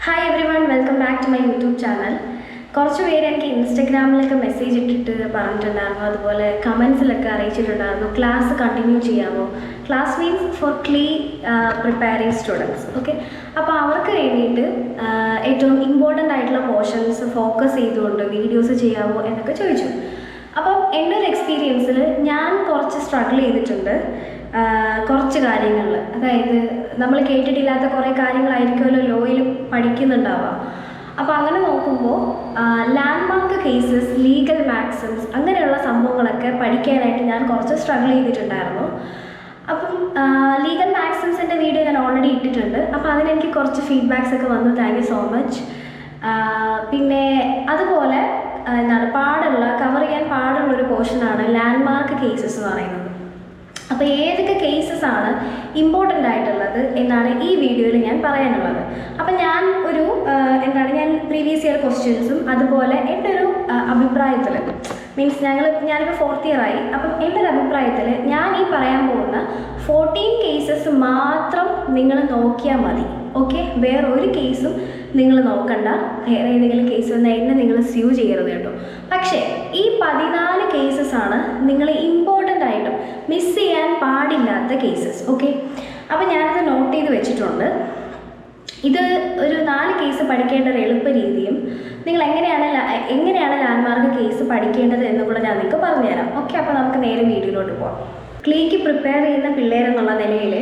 Hi everyone, welcome back to my YouTube channel. കുറച്ച് പേര് എനിക്ക് ഇൻസ്റ്റഗ്രാമിലൊക്കെ മെസ്സേജ് ഇട്ടിട്ട് പറഞ്ഞിട്ടുണ്ടായിരുന്നു, അതുപോലെ കമൻസിലൊക്കെ അറിയിച്ചിട്ടുണ്ടായിരുന്നു ക്ലാസ് കണ്ടിന്യൂ ചെയ്യാമോ. ക്ലാസ് മീൻസ് ഫോർ ക്ലീ പ്രിപ്പയറിംഗ് സ്റ്റുഡൻസ്. ഓക്കെ, അപ്പോൾ അവർക്ക് വേണ്ടിയിട്ട് ഏറ്റവും ഇമ്പോർട്ടൻ്റ് ആയിട്ടുള്ള പോർഷൻസ് ഫോക്കസ് ചെയ്തുകൊണ്ട് വീഡിയോസ് ചെയ്യാമോ എന്നൊക്കെ ചോദിച്ചു. അപ്പം എൻ്റെ ഒരു എക്സ്പീരിയൻസിൽ ഞാൻ കുറച്ച് സ്ട്രഗിൾ ചെയ്തിട്ടുണ്ട് കുറച്ച് കാര്യങ്ങളിൽ. അതായത് നമ്മൾ കേട്ടിട്ടില്ലാത്ത കുറേ കാര്യങ്ങളായിരിക്കുമല്ലോ ലോയിൽ പഠിക്കുന്നുണ്ടാവുക. അപ്പോൾ അങ്ങനെ നോക്കുമ്പോൾ ലാൻഡ്മാർക്ക് കേസസ്, ലീഗൽ മാക്സിംസ്, അങ്ങനെയുള്ള സംഭവങ്ങളൊക്കെ പഠിക്കാനായിട്ട് ഞാൻ കുറച്ച് സ്ട്രഗിൾ ചെയ്തിട്ടുണ്ടായിരുന്നു. അപ്പം ലീഗൽ മാക്സിംസിൻ്റെ വീഡിയോ ഞാൻ ഓൾറെഡി ഇട്ടിട്ടുണ്ട്. അപ്പോൾ അതിനെനിക്ക് കുറച്ച് ഫീഡ്ബാക്സ് ഒക്കെ വന്നു. Thank you so much. പിന്നെ അതുപോലെ കവർ ചെയ്യാൻ പാടുള്ളൊരു പോർഷനാണ് ലാൻഡ്മാർക്ക് കേസസ് എന്ന് പറയുന്നത്. അപ്പോൾ ഏതൊക്കെ കേസസ് ആണ് ഇമ്പോർട്ടൻ്റ് ആയിട്ടുള്ളത് എന്നാണ് ഈ വീഡിയോയിൽ ഞാൻ പറയാനുള്ളത്. അപ്പം ഞാൻ ഞാൻ പ്രീവിയസ് ഇയർ ക്വസ്റ്റ്യൻസും അതുപോലെ എൻ്റെ ഒരു അഭിപ്രായത്തിൽ ഞാനിപ്പോൾ 4th ഇയർ ആയി. അപ്പം എൻ്റെ ഒരു അഭിപ്രായത്തിൽ ഞാൻ ഈ പറയാൻ പോകുന്ന 14 കേസസ് മാത്രം നിങ്ങൾ നോക്കിയാൽ മതി. ഓക്കെ, വേറെ ഒരു കേസും നിങ്ങൾ നോക്കണ്ട. വേറെ ഏതെങ്കിലും കേസ് വന്നാൽ എന്നെ നിങ്ങൾ സ്യൂ ചെയ്യരുത് കേട്ടോ. പക്ഷേ ഈ 14 കേസസ് ആണ് നിങ്ങൾ ഇമ്പോർട്ടൻ്റ് ആയിട്ടും മിസ് ചെയ്യാൻ പാടില്ലാത്ത കേസസ്. ഓക്കെ, അപ്പോൾ ഞാനത് നോട്ട് ചെയ്ത് വെച്ചിട്ടുണ്ട്. ഇത് ഒരു 4 കേസ് പഠിക്കേണ്ട ഒരു എളുപ്പ രീതിയും നിങ്ങൾ എങ്ങനെയാണ് ലാൻഡ്മാർക്ക് കേസ് പഠിക്കേണ്ടത് എന്നും കൂടെ ഞാൻ നിങ്ങൾക്ക് പറഞ്ഞുതരാം. ഓക്കെ, അപ്പോൾ നമുക്ക് നേരെ വീഡിയോയിലോട്ട് പോകാം. ക്ലീക്ക് പ്രിപ്പയർ ചെയ്യുന്ന പിള്ളേരെന്നുള്ള നിലയിൽ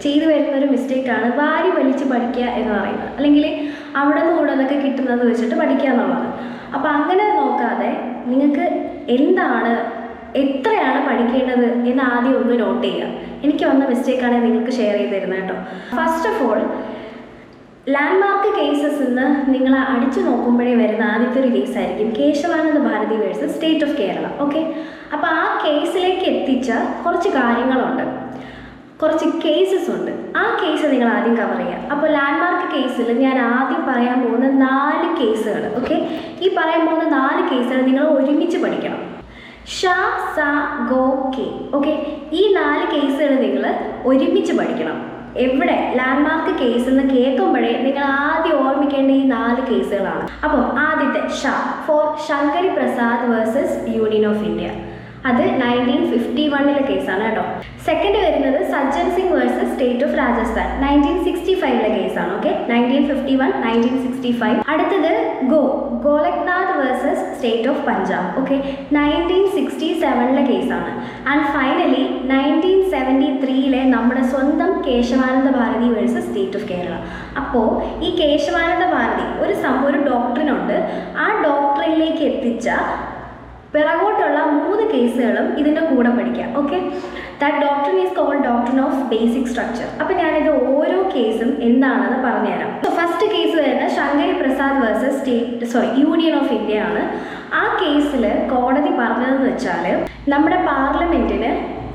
ചെയ്തു വരുന്നൊരു മിസ്റ്റേക്കാണ് വാരി വലിച്ച് പഠിക്കുക എന്ന് പറയുന്നത്, അല്ലെങ്കിൽ അവിടെ നിന്ന് ഇവിടെ നിന്നൊക്കെ കിട്ടുന്നത് വെച്ചിട്ട് പഠിക്കുക എന്നുള്ളത്. അപ്പോൾ അങ്ങനെ നോക്കാതെ നിങ്ങൾക്ക് എത്രയാണ് പഠിക്കേണ്ടത് എന്ന് ആദ്യം ഒന്ന് നോട്ട് ചെയ്യുക. എനിക്ക് വന്ന മിസ്റ്റേക്കാണ് നിങ്ങൾക്ക് ഷെയർ ചെയ്ത് തരുന്നത് കേട്ടോ. First of all, landmark cases എന്ന് നിങ്ങൾ അടിച്ചു നോക്കുമ്പോഴേ വരുന്ന ആദ്യത്തെ ഒരു കേസായിരിക്കും Kesavananda Bharati versus state of Kerala. Okay, അപ്പോൾ ആ കേസിലേക്ക് എത്തിച്ച കുറച്ച് കാര്യങ്ങളുണ്ട്, കുറച്ച് കേസസ് ഉണ്ട്. ആ കേസ് നിങ്ങൾ ആദ്യം കവർ ചെയ്യുക. അപ്പോൾ ലാൻഡ്മാർക്ക് കേസിൽ ഞാൻ ആദ്യം പറയാൻ പോകുന്ന 4 കേസുകൾ. ഓക്കെ, ഈ പറയാൻ പോകുന്ന 4 കേസുകൾ നിങ്ങൾ ഒരുമിച്ച് പഠിക്കണം. ഷ, സ, ഗോ, കെ. ഓക്കെ, ഈ 4 കേസുകൾ നിങ്ങൾ ഒരുമിച്ച് പഠിക്കണം. എവിടെ ലാൻഡ്മാർക്ക് കേസ് എന്ന് കേൾക്കുമ്പോഴേ നിങ്ങൾ ആദ്യം ഓർമ്മിക്കേണ്ട ഈ 4 കേസുകളാണ്. അപ്പം ആദ്യത്തെ ഷ for Shankari Prasad versus union of India. അത് 1951 കേസാണ് കേട്ടോ. സെക്കൻഡ് വരുന്നത് Sajjan Singh versus state of Rajasthan, 1965 കേസാണ്. ഓക്കെ, 1951, 1965. അടുത്തത് Golaknath versus state of Punjab. Okay, 1967 കേസാണ്. ആൻഡ് ഫൈനലി 1973 നമ്മുടെ സ്വന്തം Kesavananda Bharati versus state of Kerala. അപ്പോൾ ഈ കേശവാനന്ദ ഭാരതി ഒരു ഡോക്ടറിനുണ്ട്. ആ ഡോക്ടറിലേക്ക് എത്തിച്ച പിറകോട്ടുള്ള 3 കേസുകളും ഇതിൻ്റെ കൂടെ പഠിക്കാം. Okay, that doctrine is called doctrine of basic structure. അപ്പം ഞാനിത് ഓരോ കേസും എന്താണെന്ന് പറഞ്ഞുതരാം. ഫസ്റ്റ് കേസ് വരുന്നത് Shankari Prasad versus union of India ആണ്. ആ കേസിൽ കോടതി പറഞ്ഞതെന്ന് വെച്ചാൽ നമ്മുടെ പാർലമെൻറ്റിന്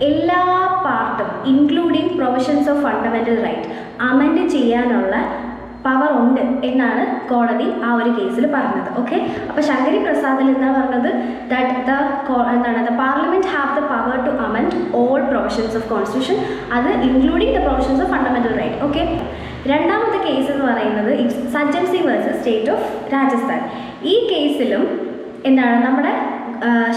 എല്ലാ പാർട്ടും including provisions of fundamental right amend ചെയ്യാനുള്ള പവർ ഉണ്ട് എന്നാണ് കോടതി ആ ഒരു കേസിൽ പറഞ്ഞത്. ഓക്കെ, അപ്പോൾ ശങ്കരി പ്രസാദിൽ എന്താ പറഞ്ഞത്? The parliament have the power to amend all provisions of constitution, അത് including the provisions of fundamental right. Okay, രണ്ടാമത്തെ കേസ് എന്ന് പറയുന്നത് Sajjan Singh versus state of Rajasthan. ഈ കേസിലും നമ്മുടെ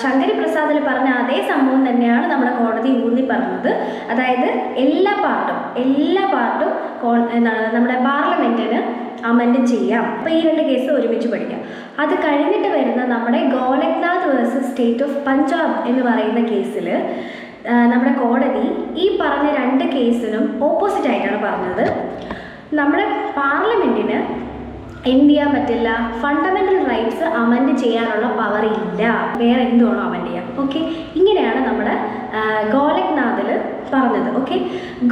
ശങ്കരി പ്രസാദിൽ പറഞ്ഞ അതേ സംഭവം തന്നെയാണ് നമ്മുടെ കോടതി ഊന്നി പറഞ്ഞത്. അതായത് എല്ലാ പാർട്ടും നമ്മുടെ പാർലമെൻറ്റിന് അമെൻഡ് ചെയ്യാം. അപ്പോൾ ഈ 2 കേസ് ഒരുമിച്ച് പഠിക്കാം. അത് കഴിഞ്ഞിട്ട് വരുന്ന നമ്മുടെ Golaknath versus state of Punjab എന്ന് പറയുന്ന കേസിൽ നമ്മുടെ കോടതി ഈ പറഞ്ഞ 2 കേസിനും ഓപ്പോസിറ്റ് ആയിട്ടാണ് പറഞ്ഞത്. നമ്മുടെ പാർലമെൻറ്റിന് എന്ത് ചെയ്യാൻ പറ്റില്ല, ഫണ്ടമെൻ്റൽ റൈറ്റ്സ് അമെൻഡ് ചെയ്യാനുള്ള പവർ ഇല്ല, വേറെ എന്തുവാണോ അമെൻഡ് ചെയ്യാം. ഓക്കെ, ഇങ്ങനെയാണ് നമ്മുടെ ഗോലക്നാഥിൽ പറഞ്ഞത്. ഓക്കെ,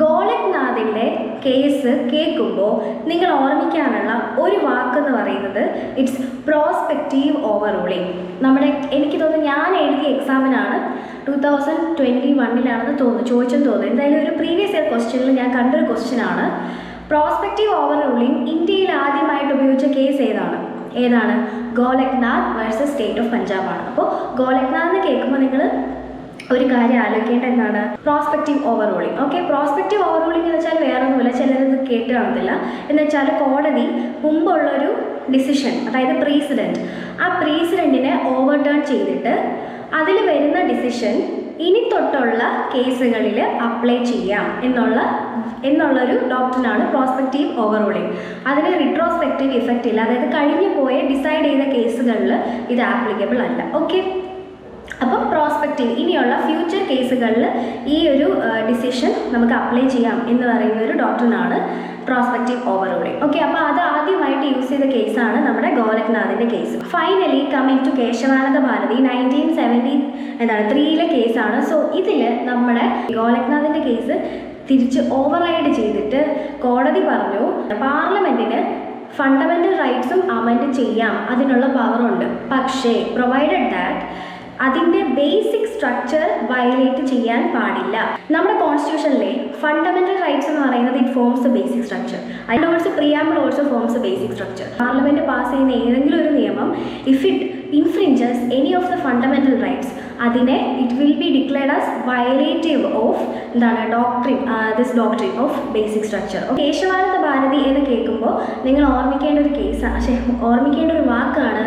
ഗോലക്നാഥിൻ്റെ കേസ് കേൾക്കുമ്പോൾ നിങ്ങൾ ഓർമ്മിക്കാനുള്ള ഒരു വാക്കെന്ന് പറയുന്നത് ഇറ്റ്സ് പ്രോസ്പെക്റ്റീവ് ഓവർ റൂളിങ്. എനിക്ക് തോന്നുന്നു ഞാൻ എഴുതിയ എക്സാമിനാണ് 2021 ചോദിച്ചെന്ന് തോന്നുന്നു. എന്തായാലും ഒരു പ്രീവിയസ് ഇയർ ക്വസ്റ്റ്യനിൽ ഞാൻ കണ്ടൊരു ക്വസ്റ്റ്യനാണ്. പ്രോസ്പെക്റ്റീവ് ഓവർ റൂളിംഗ് ഇന്ത്യയിൽ ആദ്യമായിട്ട് ഉപയോഗിച്ച കേസ് ഏതാണ്? Golaknath versus state of Punjab ആണ്. അപ്പോൾ ഗോലക്നാഥ് കേൾക്കുമ്പോൾ നിങ്ങൾ ഒരു കാര്യം ആലോചിക്കേണ്ട എന്താണ്, prospective overruling. Okay, prospective over ruling എന്ന് വെച്ചാൽ വേറെ ഒന്നുമില്ല, ചിലരത് കേട്ട് കാണത്തില്ല. എന്ന് വെച്ചാൽ കോടതി മുമ്പുള്ളൊരു ഡിസിഷൻ, അതായത് പ്രീസിഡൻറ്റ്, ആ പ്രീസിഡൻറ്റിനെ ഓവർടേൺ ചെയ്തിട്ട് അതിൽ വരുന്ന ഡിസിഷൻ ഇനി തൊട്ടുള്ള കേസുകളിൽ അപ്ലൈ ചെയ്യാം എന്നുള്ളൊരു ഡോക്ട്രിനാണ് പ്രോസ്പെക്റ്റീവ് ഓവർ റൂളിംഗ്. അതിന് റിട്രോസ്പെക്റ്റീവ് ഇഫക്റ്റ് ഇല്ല, അതായത് കഴിഞ്ഞു പോയ ഡിസൈഡ് ചെയ്ത കേസുകളിൽ ഇത് ആപ്ലിക്കബിൾ അല്ല. ഓക്കെ, അപ്പം പ്രോസ്പെക്റ്റീവ്, ഇനിയുള്ള ഫ്യൂച്ചർ കേസുകളിൽ ഈ ഒരു ഡിസിഷൻ നമുക്ക് അപ്ലൈ ചെയ്യാം എന്ന് പറയുന്ന ഒരു ഡോക്ട്രിനാണ് പ്രോസ്പെക്റ്റീവ് ഓവർ റൂളിംഗ്. ഓക്കെ, അപ്പോൾ അത് ആദ്യമായിട്ട് യൂസ് ചെയ്ത കേസാണ് നമ്മുടെ ഗോലക്നാഥിൻ്റെ case. Finally coming to Kesavananda Bharati 1973 കേസാണ്. സോ ഇതിൽ നമ്മുടെ ഗോലക്നാഥിൻ്റെ കേസ് തിരിച്ച് ഓവർറൈഡ് ചെയ്തിട്ട് കോടതി പറഞ്ഞു പാർലമെൻറ്റിന് ഫണ്ടമെൻ്റൽ റൈറ്റ്സും അമെൻഡ് ചെയ്യാം, അതിനുള്ള പവറുണ്ട്. പക്ഷേ പ്രൊവൈഡഡ് ദാറ്റ് അതിൻ്റെ ബേസിക് സ്ട്രക്ചർ വയലേറ്റ് ചെയ്യാൻ പാടില്ല. നമ്മുടെ കോൺസ്റ്റിറ്റ്യൂഷനിലെ ഫണ്ടമെൻ്റൽ റൈറ്റ്സ് എന്ന് പറയുന്നത് it forms the basic structure. അതിൻ്റെ also preamble also forms the basic structure. Parliament pass ചെയ്യുന്ന ഏതെങ്കിലും ഒരു നിയമം if it infringes any of the fundamental rights, അതിനെ it will be declared as violative of this doctrine of basic structure. Kesavananda Bharati എന്ന് കേൾക്കുമ്പോൾ നിങ്ങൾ ഓർമ്മിക്കേണ്ട ഒരു ഓർമ്മിക്കേണ്ട ഒരു വാക്കാണ്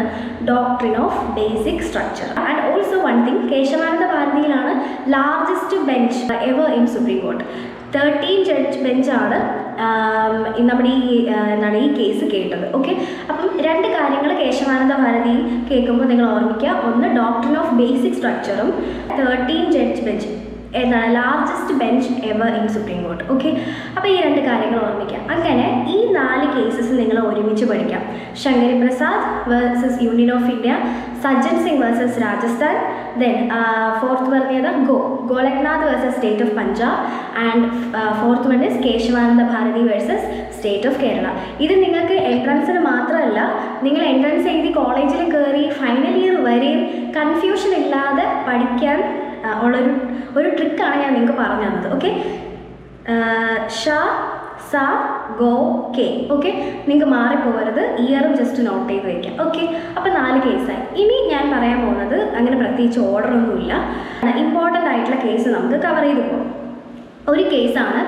doctrine of basic structure. And also one thing, Kesavananda ഭാരതിയിലാണ് largest bench ever in supreme court. 13 judge ബെഞ്ചാണ് നമ്മുടെ ഈ കേസ് കേട്ടത്. ഓക്കെ, അപ്പം രണ്ട് കാര്യങ്ങൾ കേശവാനന്ദ ഭാരതി കേൾക്കുമ്പോൾ നിങ്ങൾ ഓർമ്മിക്കുക. ഒന്ന്, ഡോക്ട്രിൻ ഓഫ് ബേസിക് സ്ട്രക്ചറും 13 judge bench largest bench ever in supreme court. Okay, അപ്പോൾ ഈ രണ്ട് കാര്യങ്ങൾ ഓർമ്മിക്കാം. അങ്ങനെ ഈ 4 കേസസ് നിങ്ങൾ ഒരുമിച്ച് പഠിക്കാം. Shankari Prasad versus union of India, Sajjan Singh versus Rajasthan, then fourth പറഞ്ഞത് Golaknath versus state of Punjab, and fourth one is Kesavananda Bharati versus state of Kerala. ഇത് നിങ്ങൾക്ക് എൻട്രൻസിന് മാത്രമല്ല, നിങ്ങൾ എൻട്രൻസ് എഴുതി കോളേജിൽ കയറി ഫൈനൽ ഇയർ വരെയും കൺഫ്യൂഷൻ ഇല്ലാതെ പഠിക്കാൻ ഒരു ട്രിക്കാണ് ഞാൻ നിങ്ങൾക്ക് പറഞ്ഞു തന്നത്. ഓക്കെ, ഷ സ ഗോ കെ. ഓക്കെ, നിങ്ങൾക്ക് മാറിപ്പോകരുത്, ഇയറും ജസ്റ്റ് നോട്ട് ചെയ്ത് വയ്ക്കാം. ഓക്കെ, അപ്പോൾ 4 കേസായി. ഇനി ഞാൻ പറയാൻ പോകുന്നത് അങ്ങനെ പ്രത്യേകിച്ച് ഓർഡറൊന്നുമില്ല, ഇമ്പോർട്ടൻ്റ് ആയിട്ടുള്ള കേസ് നമുക്ക് കവർ ചെയ്ത് പോകും. ഒരു കേസാണ്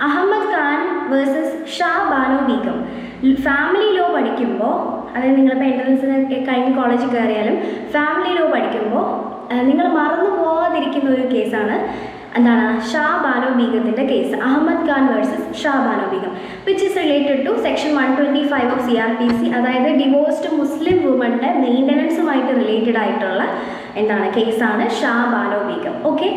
Ahmed Khan versus Shah Bano Begum. Family law പഠിക്കുമ്പോൾ, അതായത് നിങ്ങളിപ്പോൾ എൻട്രൻസിന് കഴിഞ്ഞ് കോളേജിൽ കയറിയാലും ഫാമിലി ലോ പഠിക്കുമ്പോൾ നിങ്ങൾ മറന്നു പോകാതിരിക്കുന്ന ഒരു കേസാണ് എന്താണ്, ഷാ ബാനോ ബീഗത്തിൻ്റെ case. Ahmed Khan versus Shah Bano Begum, which is related to section 125 of CRPC, അതായത് ഡിവോഴ്സ്ഡ് മുസ്ലിം വുമൻ്റെ മെയിൻ്റനൻസുമായിട്ട് റിലേറ്റഡ് ആയിട്ടുള്ള കേസാണ് Shah Bano Begum. Okay,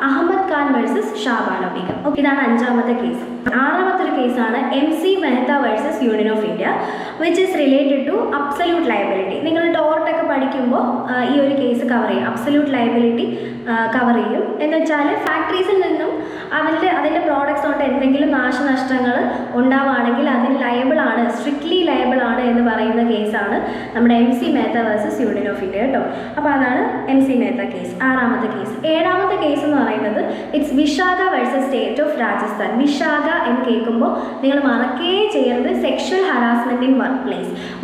Ahmed Khan versus Shah Bano Begum. Okay, ഇതാണ് 5ാമത്തെ കേസ്. 6ാമത്തെ ഒരു കേസാണ് MC Mehta versus union of India, which is related to absolute liability. നിങ്ങൾ ടോർട്ടൊക്കെ പഠിക്കുമ്പോൾ ഈ ഒരു കേസ് കവർ ചെയ്യും, അബ്സല്യൂട്ട് ലയബിലിറ്റി കവർ ചെയ്യും. എന്ന് വെച്ചാൽ ഫാക്ടറീസിൽ നിന്നും അതിൻ്റെ പ്രോഡക്ട്സ് കൊണ്ട് എന്തെങ്കിലും നാശനഷ്ടങ്ങൾ ഉണ്ടാവുകയാണെങ്കിൽ അതിന് ലയബിളാണ്, സ്ട്രിക്ട്ലി ലയബിളാണ് എന്ന് പറയുന്ന കേസാണ് നമ്മുടെ MC Mehta versus union of India കേട്ടോ. അപ്പോൾ അതാണ് MC മെഹ്ത കേസ്, 6ാമത്തെ കേസ്. 7ാമത്തെ കേസ് എന്ന് പറയുന്നത് it's Vishaka versus state of Rajasthan. Vishaka എന്ന് കേൾക്കുമ്പോൾ നിങ്ങൾ മറക്കേ ചെയ്യരുത് സെക്ഷൽ ഹറാസ്മെൻറ്റ് ഇൻ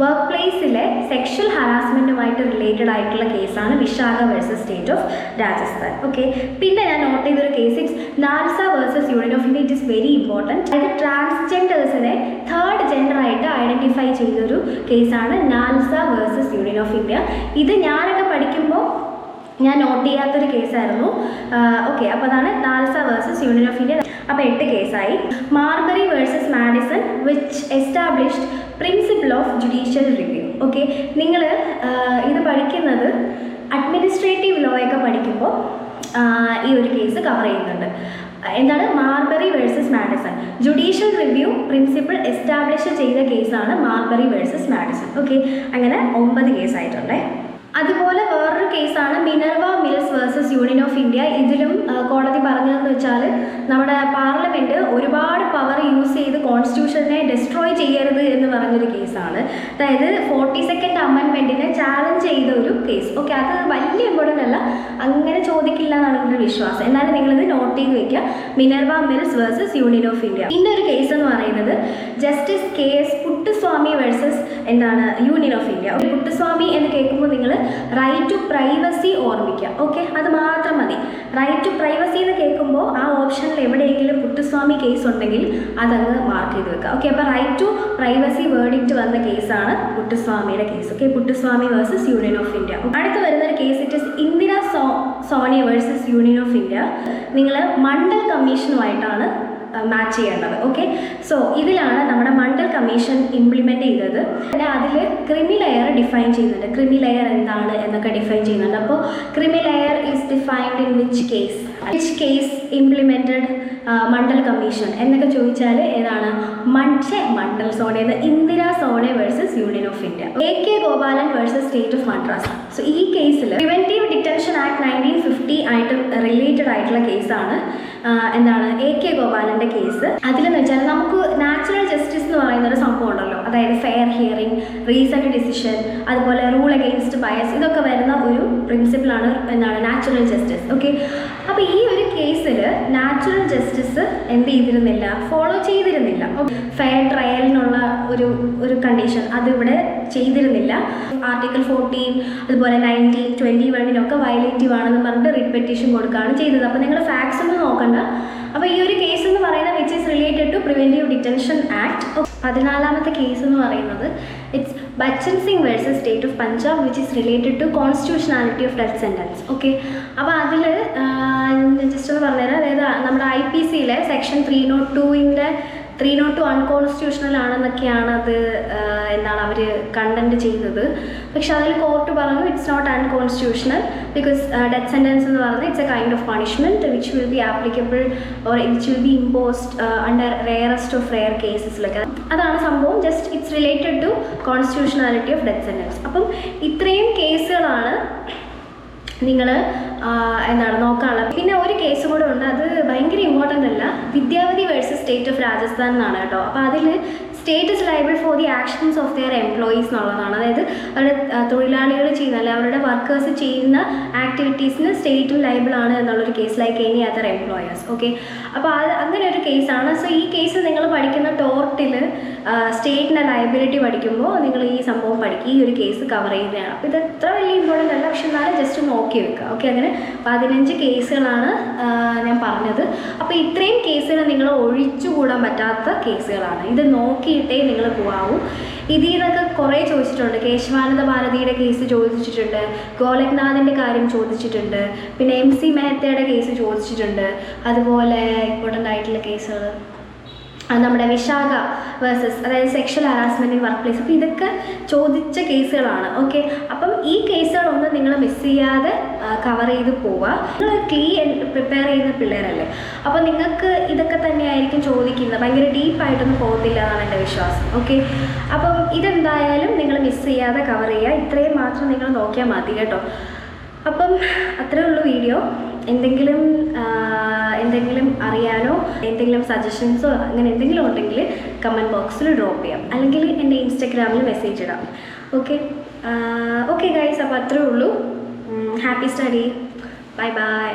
വർക്ക് പ്ലേസിലെ സെക്ഷൽ ഹറാസ്മെൻറ്റുമായിട്ട് റിലേറ്റഡ് ആയിട്ടുള്ള കേസാണ് Vishaka versus state of Rajasthan. Okay, പിന്നെ ഞാൻ നോട്ട് ചെയ്തൊരു case it's NALSA versus union of India. It is very important. അതായത് ട്രാൻസ്ജെൻഡേഴ്സിനെ 3rd ജെൻഡറായിട്ട് ഐഡൻറ്റിഫൈ ചെയ്തൊരു കേസാണ് നാൽസ വേഴ്സസ് യൂണിയൻ ഓഫ് ഇന്ത്യ. ഇത് ഞാനൊക്കെ പഠിക്കുമ്പോൾ ഞാൻ നോട്ട് ചെയ്യാത്തൊരു കേസായിരുന്നു. ഓക്കെ, അപ്പോൾ അതാണ് NALSA versus union of India. അപ്പോൾ 8 കേസായി. Marbury versus Madison, which established principle of judicial review. Okay, നിങ്ങൾ ഇത് പഠിക്കുന്നത് അഡ്മിനിസ്ട്രേറ്റീവ് ലോ ഒക്കെ പഠിക്കുമ്പോൾ ഈ ഒരു കേസ് കവർ ചെയ്യുന്നുണ്ട്. എന്താണ് Marbury versus Madison? Judicial review principle establish ചെയ്ത കേസാണ് മാർബറി വേഴ്സസ് മാഡിസൺ. ഓക്കെ, അങ്ങനെ 9 കേസായിട്ടുണ്ടേ. അതുപോലെ വേറൊരു കേസാണ് Minerva Mills versus union of India. ഇതിലും കോടതി പറഞ്ഞതെന്ന് വെച്ചാൽ നമ്മുടെ പാർലമെൻറ്റ് ഒരുപാട് പവർ യൂസ് ചെയ്ത് കോൺസ്റ്റിറ്റ്യൂഷനെ ഡെസ്ട്രോയ് ചെയ്യരുത് എന്ന് പറഞ്ഞൊരു കേസാണ്. അതായത് 42nd അമെൻമെൻറ്റിനെ ചാലഞ്ച് ചെയ്ത ഒരു കേസ്. ഓക്കെ, അത് വലിയ ഇമ്പോർട്ടൻ്റ് അല്ല, അങ്ങനെ ചോദിക്കില്ല എന്നാണ് എൻ്റെ വിശ്വാസം. എന്നാലും നിങ്ങളിത് നോട്ട് ചെയ്ത് വയ്ക്കുക, Minerva Mills versus union of India. പിന്നെ ഒരു കേസ് എന്ന് പറയുന്നത് justice KS Puttaswamy versus union of India. Puttaswamy എന്ന് കേൾക്കുമ്പോൾ നിങ്ങൾ റൈറ്റ് ടു പ്രൈവസി ഓർമ്മിക്കുക. ഓക്കെ, അത് മാത്രം മതി. റൈറ്റ് ടു പ്രൈവസി എന്ന് കേൾക്കുമ്പോൾ ആ ഓപ്ഷനിൽ എവിടെയെങ്കിലും പുട്ടുസ്വാമി കേസ് ഉണ്ടെങ്കിൽ അതങ്ങ് മാർക്ക് ചെയ്ത് വെക്കുക. ഓക്കെ, അപ്പോൾ റൈറ്റ് ടു പ്രൈവസി വേർഡിക്റ്റ് വന്ന കേസാണ് പുട്ടുസ്വാമിയുടെ case. Okay, Puttaswamy versus union of India. അടുത്ത് വരുന്നൊരു case it is Indira Sawhney versus union of India. നിങ്ങൾ മണ്ഡൽ കമ്മീഷനുമായിട്ടാണ് മാച്ച് ചെയ്യേണ്ടത്. ഓക്കെ, സോ ഇതിലാണ് നമ്മുടെ മണ്ഡൽ കമ്മീഷൻ ഇംപ്ലിമെൻ്റ് ചെയ്തത്. പിന്നെ അതിൽ ക്രിമി ലെയർ ഡിഫൈൻ ചെയ്യുന്നുണ്ട്. ക്രിമി ലെയർ എന്താണ് എന്നൊക്കെ ഡിഫൈൻ ചെയ്യുന്നുണ്ട്. അപ്പോൾ creamy layer is defined in which case implemented Mandal commission എന്നൊക്കെ ചോദിച്ചാൽ ഏതാണ് Mandal Sawhney Indira Sawhney versus union of India. AK Gopalan versus state of Madras. So ഈ കേസിൽ പ്രിവെൻറ്റീവ് ഡിറ്റൻഷൻ ആക്ട് 1950 ആയിട്ട് റിലേറ്റഡ് ആയിട്ടുള്ള കേസാണ് എന്താണ് AK ഗോപാലൻ്റെ കേസ്. അതിലെന്ന് വെച്ചാൽ നമുക്ക് നാച്ചുറൽ ജസ്റ്റിസ് എന്ന് പറയുന്ന ഒരു സംഭവം ഉണ്ടല്ലോ, അതായത് ഫെയർ ഹിയറിംഗ്, റീസൺഡ് ഡിസിഷൻ, അതുപോലെ റൂൾ അഗെയിൻസ്റ്റ് ബയസ്, ഇതൊക്കെ വരുന്ന ഒരു പ്രിൻസിപ്പിളാണ് എന്താണ് നാച്ചുറൽ ജസ്റ്റിസ്. ഓക്കെ, അപ്പോൾ ഈ ഒരു കേസിൽ നാച്ചുറൽ ജസ്റ്റിസ് എന്ത് ചെയ്തിരുന്നില്ല, ഫോളോ ചെയ്തിരുന്നില്ല. ഫെയർ ട്രയലിനുള്ള ഒരു കണ്ടീഷൻ അതിവിടെ ചെയ്തിരുന്നില്ല. ആർട്ടിക്കിൾ 14 അതുപോലെ 19, 21 വയലേറ്റീവ് ആണെന്ന് പറഞ്ഞിട്ട് റിട്ട് പെറ്റീഷൻ കൊടുക്കുകയാണ് ചെയ്തത്. അപ്പോൾ നിങ്ങൾ ഫാക്ട്സ് ഒന്നും നോക്കണ്ട. അപ്പോൾ ഈ ഒരു കേസ് എന്ന് പറയുന്നത് which is related to preventive detention act. 14ാമത്തെ കേസ് എന്ന് പറയുന്നത് it's Bachan Singh versus state of Punjab which is related to constitutionality of death sentence. Okay, അപ്പോൾ അതിൽ ജസ്റ്റ് ഒന്ന് പറഞ്ഞുതരാം. അതായത് നമ്മുടെ IPCയിലെ സെക്ഷൻ 302 അൺകോൺസ്റ്റിറ്റ്യൂഷണൽ ആണെന്നൊക്കെയാണ് അത് എന്താണ് അവർ കണ്ടന്റ് ചെയ്തത്. പക്ഷെ അതിൽ കോർട്ട് പറഞ്ഞു it's not unconstitutional because death sentence എന്ന് പറഞ്ഞാൽ it's a kind of punishment which will be applicable or which will be imposed under rarest of rare കേസസിലൊക്കെ. അതാണ് സംഭവം. Just it's related to constitutionality of death sentence. അപ്പം ഇത്രയും കേസുകളാണ് നിങ്ങൾ എന്താണ് നോക്കാനുള്ളത്. പിന്നെ ഒരു കേസ് കൂടെ ഉണ്ട്, അത് ഭയങ്കര ഇമ്പോർട്ടൻ്റ് അല്ല. Vidyavati versus state of Rajasthan എന്നാണ് കേട്ടോ. അപ്പോൾ അതിൽ state is liable for the actions of their employees എന്നുള്ളതാണ്. അതായത് അവരുടെ തൊഴിലാളികൾ ചെയ്യുന്ന അല്ലെ അവരുടെ വർക്കേഴ്സ് ചെയ്യുന്ന ആക്ടിവിറ്റീസിന് സ്റ്റേറ്റും ലൈബിളാണ് എന്നുള്ളൊരു case like any other employers. Okay, അപ്പോൾ അങ്ങനെ ഒരു കേസാണ്. സോ ഈ കേസ് നിങ്ങൾ പഠിക്കുന്ന ടോർട്ടിൽ സ്റ്റേറ്റിൻ്റെ ലയബിലിറ്റി പഠിക്കുമ്പോൾ നിങ്ങൾ ഈ സംഭവം പഠിക്കുക, ഈ ഒരു കേസ് കവർ ചെയ്യുന്നതാണ്. അപ്പോൾ ഇത് അത്ര വലിയ ഇമ്പോർട്ടൻ്റ് അല്ല, പക്ഷെ എന്നാലും ജസ്റ്റ് നോക്കി വെക്കുക. ഓക്കെ, അങ്ങനെ 15 കേസുകളാണ് ഞാൻ പറഞ്ഞത്. അപ്പോൾ ഇത്രയും കേസുകൾ നിങ്ങൾ ഒഴിച്ചുകൂടാൻ പറ്റാത്ത കേസുകളാണ്. ഇത് നോക്കിയിട്ടേ നിങ്ങൾ പോകാവൂ. ഇതിൽ നിന്നൊക്കെ കുറേ ചോദിച്ചിട്ടുണ്ട്. കേശവാനന്ദ ഭാരതിയുടെ കേസ് ചോദിച്ചിട്ടുണ്ട്, ഗോലക്നാഥിൻ്റെ കാര്യം ചോദിച്ചിട്ടുണ്ട്, പിന്നെ MC മെഹത്തയുടെ കേസ് ചോദിച്ചിട്ടുണ്ട്. അതുപോലെ ഇമ്പോർട്ടൻ്റ് ആയിട്ടുള്ള കേസുകൾ നമ്മുടെ വിശാഖ വേഴ്സസ് അതായത് sexual harassment in work place. അപ്പോൾ ഇതൊക്കെ ചോദിച്ച കേസുകളാണ്. ഓക്കെ, അപ്പം ഈ കേസുകളൊന്നും നിങ്ങൾ മിസ് ചെയ്യാതെ കവർ ചെയ്ത് പോവുക. നിങ്ങൾ പ്രിപ്പയർ ചെയ്യുന്ന പിള്ളേരല്ലേ, അപ്പോൾ നിങ്ങൾക്ക് ഇതൊക്കെ തന്നെയായിരിക്കും ചോദിക്കുന്നത്. ഭയങ്കര ഡീപ്പായിട്ടൊന്നും പോകത്തില്ല എന്നാണ് എൻ്റെ വിശ്വാസം. ഓക്കെ, അപ്പം ഇതെന്തായാലും നിങ്ങൾ മിസ് ചെയ്യാതെ കവർ ചെയ്യുക. ഇത്രയും മാത്രം നിങ്ങൾ നോക്കിയാൽ മതി കേട്ടോ. അപ്പം അത്രേ ഉള്ളൂ വീഡിയോ. എന്തെങ്കിലും അറിയാനോ എന്തെങ്കിലും സജഷൻസോ അങ്ങനെ എന്തെങ്കിലും ഉണ്ടെങ്കിൽ കമൻറ്റ് ബോക്സിൽ ഡ്രോപ്പ് ചെയ്യാം, അല്ലെങ്കിൽ എൻ്റെ ഇൻസ്റ്റഗ്രാമിൽ മെസ്സേജ് ഇടാം. ഓക്കെ ഗൈസ്, അപ്പോൾ അത്രേ ഉള്ളൂ. Happy study. Bye bye.